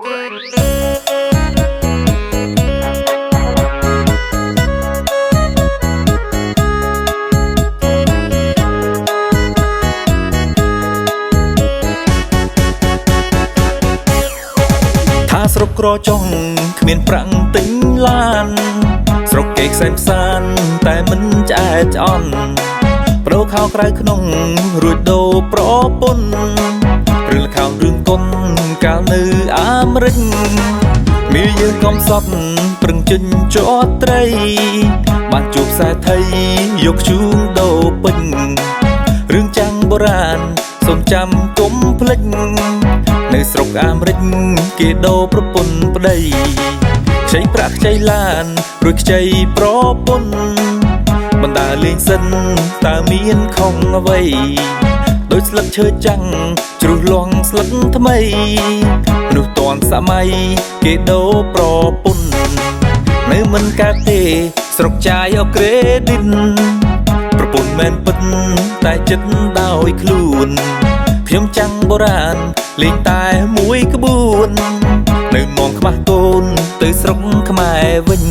ស្រុកក្រចុងគ្មានប្រាំងទិញឡានស្រុកគេខ្សែផ្សានតែមិនឆ្អែតឆ្អន់ប្រូខោក្រៅក្នុងរួចដូរប្រពន្ធរឿងល្ខោនរឿងគុណកាលនៅអាមេរិកមានយើងកំសត់ប្រឹងចិញ្ចោតត្រីបានជួបខ្សែថៃយកជូនដូរពេញរឿងចាំងបុរាណសូមចាំកុំភ្លេចនៅស្រុកអាមេរិកគេដូរប្រពន្ធប្តីខ្ចីប្រាក់ខ្ចីឡានរួចខ្ចីប្រពន្ធបណ្ដាលេងសិនតើមានខុសអ្វីដូចស្លឹកឈើចាំងជ្រុះលងស្លឹកថ្មីមនុស្សតាន់សម័យគេដូរប្រពន្ធនៅមិនកើតទេស្រុកចាយអក្រេឌីតប្រពន្ធមែនពិតតែចិត្តដោយខ្លួនខ្ញុំចាំងបុរាណលេងតែមួយក្បួននៅមងខ្មាស់កូនទៅស្រុកខ្មែរវិញ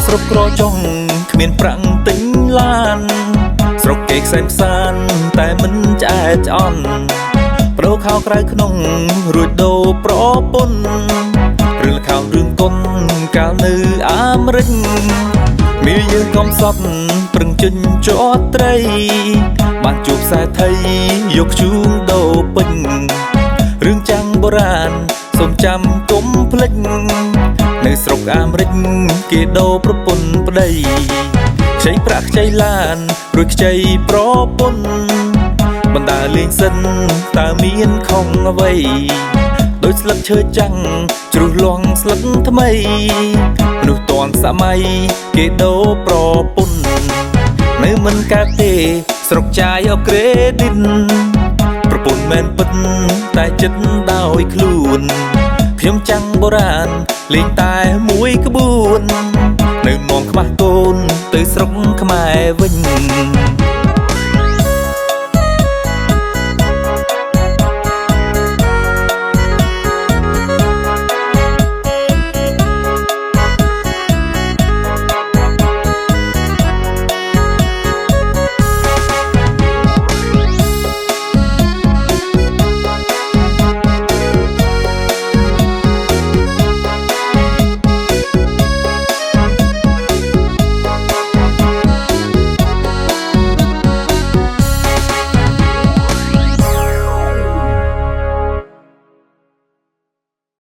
ស្រុកក្រចុងគ្មានប្រាំងទិញឡានស្រុកគេខ្សែផ្សានតែមិនឆ្អែតឆ្អន់ប្រូខោក្រៅក្នុងរួចដូរប្រពន្ធរឿងល្ខោនរឿងគុណកាលនៅអាមេរិកមានយើងកំសត់ប្រឹងចិញ្ចោតត្រីបានជួបខ្សែថៃយកជូនដូរពេញរឿងចាំងបុរាណសូមចាំកុំភ្លេចនៅស្រុកអាមេរិកគេដូរប្រពន្ធប្តីខ្ចីប្រាក់ខ្ចីឡានរួចខ្ចីប្រពន្ធបណ្ដាលេងសិនតើមានខុសអ្វីដូចស្លឹកឈើចាំងជ្រុះលងស្លឹកថ្មីមនុស្សតាន់សម័យគេដូរប្រពន្ធនៅមិនកើតទេស្រុកចាយអក្រេឌីតប្រពន្ធមែនពិតតែចិត្តដោយខ្លួនខ្ញុំចាំងបុរាណលេងតែមួយក្បួននៅមងខ្មាស់កូនទៅស្រុកខ្មែរវិញ